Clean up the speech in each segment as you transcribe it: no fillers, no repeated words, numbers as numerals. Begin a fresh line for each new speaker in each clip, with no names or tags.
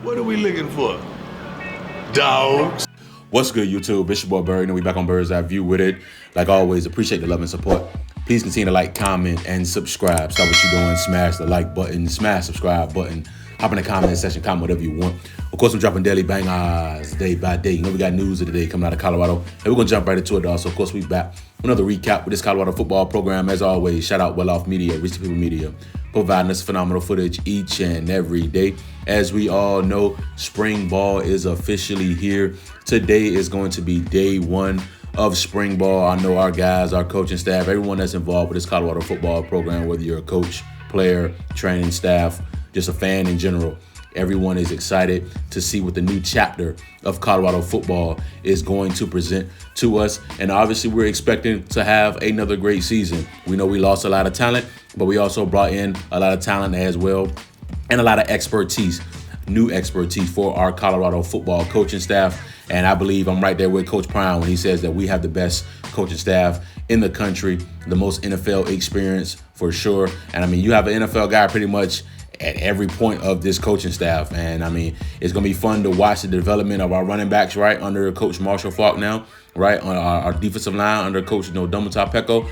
What are we looking for? Dogs.
What's good, YouTube? It's your boy Bird, and we back on Bird's Eye View with it. Like always, appreciate the love and support. Please continue to like, comment, and subscribe. Stop what you're doing. Smash the like button, smash subscribe button. Hop in the comment section, comment whatever you want. Of course, I'm dropping daily bangers day by day. You know, we got news of the day coming out of Colorado, and we're going to jump right into it also. Of course, we back with another recap with this Colorado football program. As always, shout out Well Off Media, Reach the People Media, providing us phenomenal footage each and every day. As we all know, spring ball is officially here. Today is going to be day one of spring ball. I know our guys, our coaching staff, everyone that's involved with this Colorado football program, whether you're a coach, player, training staff, just a fan in general, everyone is excited to see what the new chapter of Colorado football is going to present to us. And obviously, we're expecting to have another great season. We know we lost a lot of talent, but we also brought in a lot of talent as well and a lot of expertise, new expertise for our Colorado football coaching staff. And I believe I'm right there with Coach Prime when he says that we have the best coaching staff in the country, the most NFL experience for sure. And I mean, you have an NFL guy pretty much at every point of this coaching staff. And I mean, it's going to be fun to watch the development of our running backs, right, under Coach Marshall Faulk now, right, on our defensive line under Coach Domata Peko.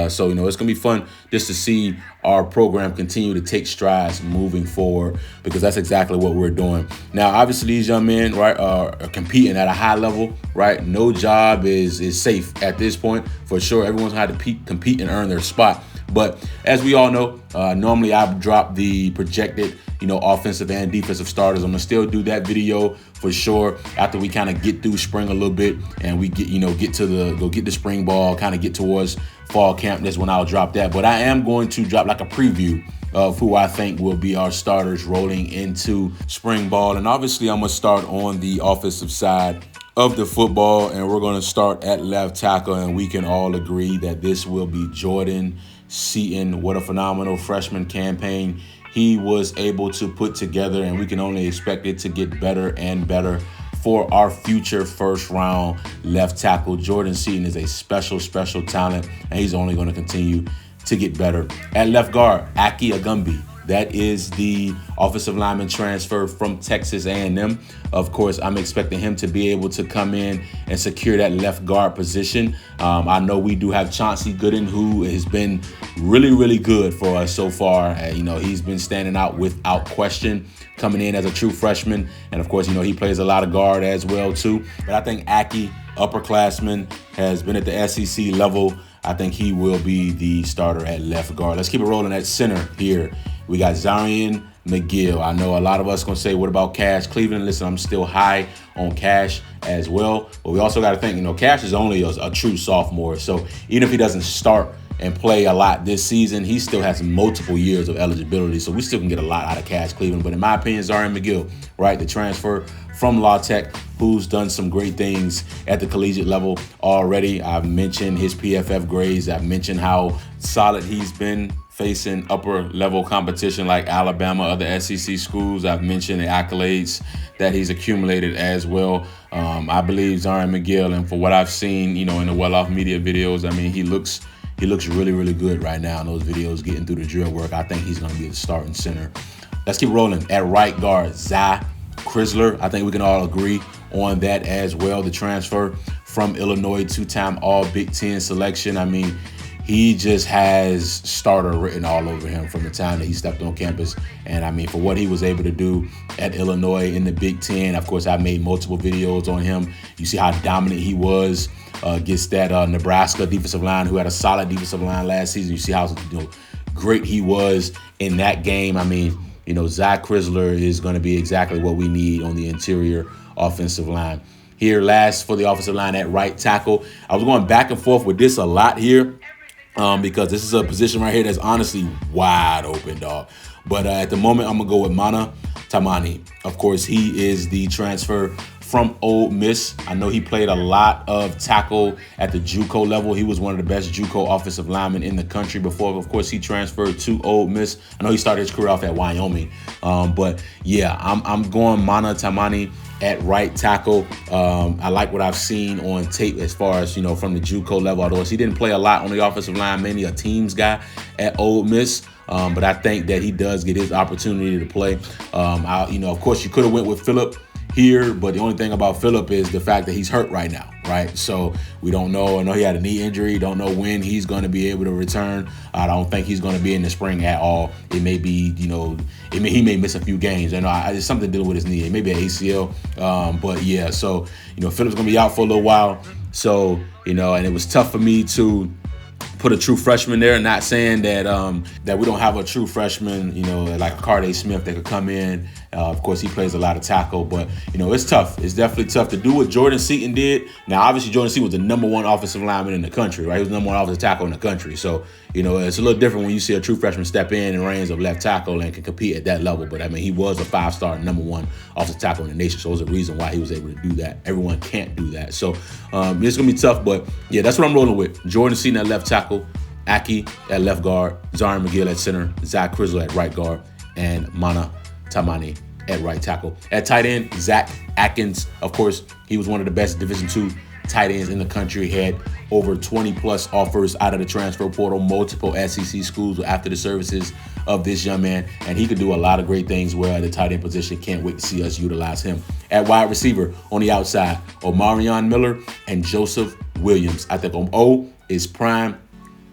So, it's going to be fun just to see our program continue to take strides moving forward, because that's exactly what we're doing. Now, obviously, these young men, right, are competing at a high level, right? No job is safe at this point, for sure. Everyone's going to have to compete and earn their spot. But as we all know, normally I drop the projected, offensive and defensive starters. I'm gonna still do that video for sure after we kind of get through spring a little bit and we get the spring ball, kind of get towards fall camp. That's when I'll drop that. But I am going to drop like a preview of who I think will be our starters rolling into spring ball. And obviously, I'm gonna start on the offensive side of the football, and we're gonna start at left tackle, and we can all agree that this will be Jordan Seaton. What a phenomenal freshman campaign he was able to put together, and we can only expect it to get better and better for our future first round left tackle. Jordan Seaton is a special talent, and he's only going to continue to get better. At left guard, Aki Agumbi. That is the offensive lineman transfer from Texas A&M. Of course, I'm expecting him to be able to come in and secure that left guard position. I know we do have Chauncey Gooden, who has been really good for us so far. He's been standing out without question, coming in as a true freshman. And of course, he plays a lot of guard as well too. But I think Aki, upperclassman, has been at the SEC level. I think he will be the starter at left guard. Let's keep it rolling at center here. We got Zarian McGill. I know a lot of us going to say, what about Cash Cleveland? Listen, I'm still high on Cash as well. But we also got to think, Cash is only a true sophomore. So even if he doesn't start and play a lot this season, he still has multiple years of eligibility. So we still can get a lot out of Cash Cleveland. But in my opinion, Zarian McGill, right, the transfer from La Tech, who's done some great things at the collegiate level already. I've mentioned his PFF grades. I've mentioned how solid he's been facing upper level competition like Alabama, other SEC schools. I've mentioned the accolades that he's accumulated as well. I believe Zarian McGill, and for what I've seen, in the Well Off Media videos, I mean, he looks really good right now in those videos, getting through the drill work. I think he's going to be the starting center. Let's keep rolling. At right guard, Zach Chrysler. I think we can all agree on that as well. The transfer from Illinois, two-time All Big Ten selection. I mean, he just has starter written all over him from the time that he stepped on campus. And I mean, for what he was able to do at Illinois in the Big Ten, of course, I made multiple videos on him. You see how dominant he was against that Nebraska defensive line, who had a solid defensive line last season. You see how great he was in that game. I mean, Zach Chrysler is going to be exactly what we need on the interior offensive line. Here, last for the offensive line at right tackle. I was going back and forth with this a lot here. Because this is a position right here that's honestly wide open, dog. But at the moment, I'm going to go with Mana Tamani. Of course, he is the transfer from Ole Miss. I know he played a lot of tackle at the JUCO level. He was one of the best JUCO offensive linemen in the country before, of course, he transferred to Ole Miss. I know he started his career off at Wyoming. But yeah, I'm going Mana Tamani at right tackle. I like what I've seen on tape as far as, from the JUCO level, although he didn't play a lot on the offensive line, mainly a teams guy at Ole Miss. But I think that he does get his opportunity to play. Of course, you could have went with Phillip here, but the only thing about Phillip is the fact that he's hurt right now, right? So we don't know. I know he had a knee injury. Don't know when he's going to be able to return. I don't think he's going to be in the spring at all. It may be, he may miss a few games. I know it's something dealing with his knee. It may be an ACL. But yeah, so, Phillip's going to be out for a little while. So, and it was tough for me to put a true freshman there. Not saying that that we don't have a true freshman, like a Carday Smith that could come in. Of course, he plays a lot of tackle, but it's tough. It's definitely tough to do what Jordan Seaton did. Now, obviously, Jordan Seaton was the number one offensive lineman in the country, right? He was the number one offensive tackle in the country. So, it's a little different when you see a true freshman step in and reins of left tackle and can compete at that level. But he was a 5-star number one offensive tackle in the nation. So there's a reason why he was able to do that. Everyone can't do that. So it's gonna be tough, but yeah, that's what I'm rolling with. Jordan Seaton at left tackle, Aki at left guard, Zion McGill at center, Zach Crizzle at right guard, and Mana Tamani at right tackle. At tight end, Zach Atkins. Of course, he was one of the best Division II tight ends in the country. Had over 20 plus offers out of the transfer portal, multiple SEC schools after the services of this young man, and he could do a lot of great things well at the tight end position. Can't wait to see us utilize him. At wide receiver on the outside, Omarion Miller and Joseph Williams. I think O is prime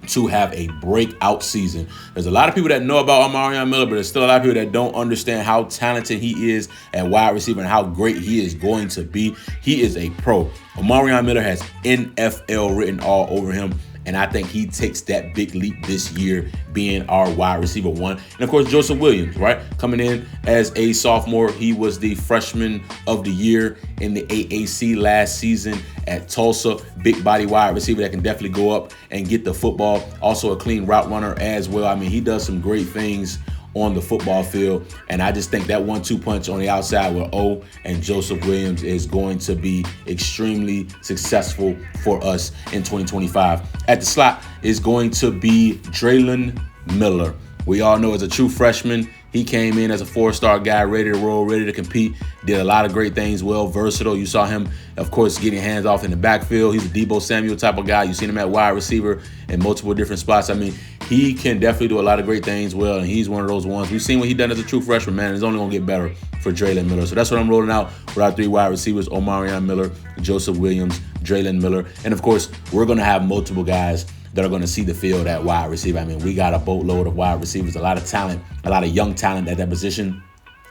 to have a breakout season. There's a lot of people that know about Omarion Miller, but there's still a lot of people that don't understand how talented he is at wide receiver and how great he is going to be. He is a pro. Omarion Miller has NFL written all over him, and I think he takes that big leap this year being our wide receiver one. And of course, Joseph Williams, right? Coming in as a sophomore. He was the freshman of the year in the AAC last season at Tulsa. Big body wide receiver that can definitely go up and get the football. Also a clean route runner as well. He does some great things on the football field. And I just think that 1-2 punch on the outside with O and Joseph Williams is going to be extremely successful for us in 2025. At the slot is going to be Draylon Miller. We all know as a true freshman, he came in as a 4-star guy, ready to roll, ready to compete. Did a lot of great things, well, versatile. You saw him, of course, getting hands off in the backfield. He's a Deebo Samuel type of guy. You've seen him at wide receiver in multiple different spots. He can definitely do a lot of great things well, and he's one of those ones. We've seen what he done as a true freshman, man. It's only going to get better for Draylon Miller. So that's what I'm rolling out with our 3 wide receivers, Omarion Miller, Joseph Williams, Draylon Miller. And, of course, we're going to have multiple guys that are going to see the field at wide receiver. We got a boatload of wide receivers, a lot of talent, a lot of young talent at that position.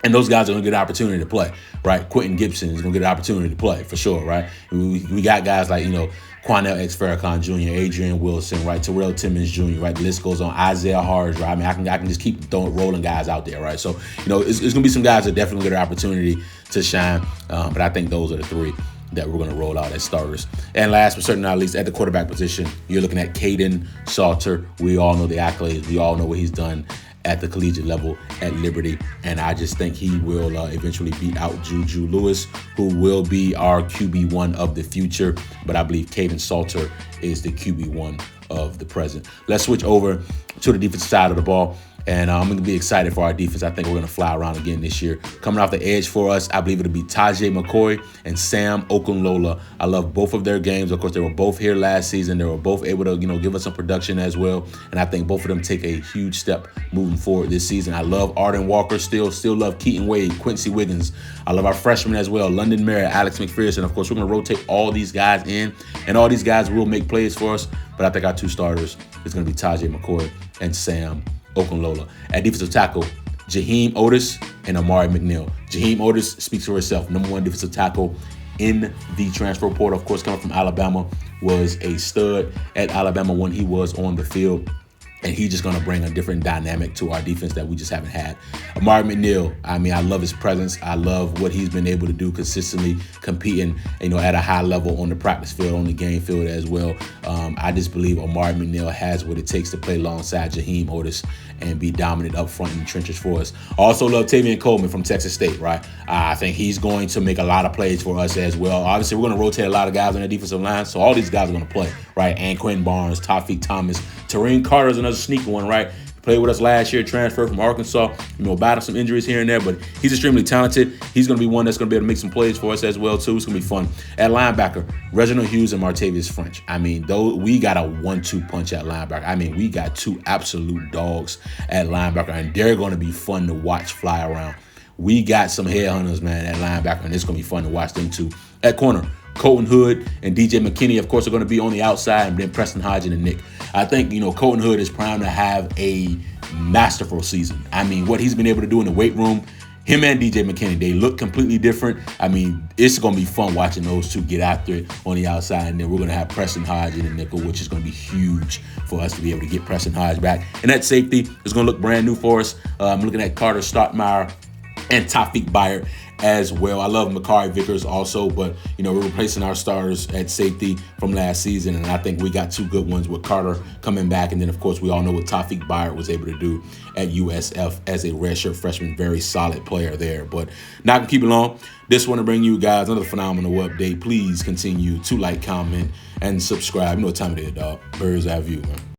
And those guys are going to get an opportunity to play, right? Quentin Gibson is going to get an opportunity to play for sure, right? We got guys like, Quanell X. Farrakhan Jr., Adrian Wilson, right? Terrell Timmons Jr., right? The list goes on. Isaiah Harge, right? I can just keep rolling guys out there, right? So, it's going to be some guys that definitely get an opportunity to shine. But I think those are the 3 that we're going to roll out as starters. And last but certainly not least, at the quarterback position, you're looking at Caden Salter. We all know the accolades. We all know what he's done at the collegiate level at Liberty. And I just think he will eventually beat out Juju Lewis, who will be our QB1 of the future. But I believe Caden Salter is the QB1 of the present. Let's switch over to the defensive side of the ball. And I'm going to be excited for our defense. I think we're going to fly around again this year. Coming off the edge for us, I believe it'll be Tajay McCoy and Sam Okunlola. I love both of their games. Of course, they were both here last season. They were both able to, give us some production as well. And I think both of them take a huge step moving forward this season. I love Arden Walker still love Keaton Wade, Quincy Wiggins. I love our freshmen as well, London Merritt, Alex McPherson. Of course, we're going to rotate all these guys in, and all these guys will make plays for us. But I think our 2 starters is going to be Tajay McCoy and Sam Okunlola. At defensive tackle, Jaheim Otis and Amari McNeil. Jaheim Otis speaks for herself. Number 1 defensive tackle in the transfer portal. Of course, coming from Alabama, was a stud at Alabama when he was on the field. And he's just going to bring a different dynamic to our defense that we just haven't had. Amari McNeil, I love his presence. I love what he's been able to do consistently, competing, at a high level on the practice field, on the game field as well. I just believe Amari McNeil has what it takes to play alongside Jaheim Otis and be dominant up front in the trenches for us. I also love Tavian Coleman from Texas State, right? I think he's going to make a lot of plays for us as well. Obviously, we're going to rotate a lot of guys on the defensive line, so all these guys are going to play, right? And Quentin Barnes, Tawfiq Thomas, Tareen Carter is another sneaky one, right? Played with us last year, transferred from Arkansas, battled some injuries here and there, but he's extremely talented. He's going to be one that's going to be able to make some plays for us as well, too. It's going to be fun. At linebacker, Reginald Hughes and Martavius French. Though we got a 1-2 punch at linebacker. We got two absolute dogs at linebacker, and they're going to be fun to watch fly around. We got some headhunters, man, at linebacker, and it's going to be fun to watch them, too. At corner, Colton Hood and DJ McKinney, of course, are going to be on the outside, and then Preston Hodgin and Nick. I think, Colton Hood is primed to have a masterful season. What he's been able to do in the weight room, him and DJ McKinney, they look completely different. It's going to be fun watching those two get after it on the outside, and then we're going to have Preston Hodgin and nickel, which is going to be huge for us to be able to get Preston Hodge back. And that safety is going to look brand new for us. I'm looking at Carter Stottmeyer and Tawfiq Byard as well. I love Makari Vickers also, but we're replacing our starters at safety from last season, and I think we got two good ones with Carter coming back, and then of course we all know what Tawfiq Byard was able to do at USF as a redshirt freshman. Very solid player there, but not gonna keep it long. Just want to bring you guys another phenomenal update. Please continue to like, comment, and subscribe. You know what time it is, dog. Bird's Eye View, man.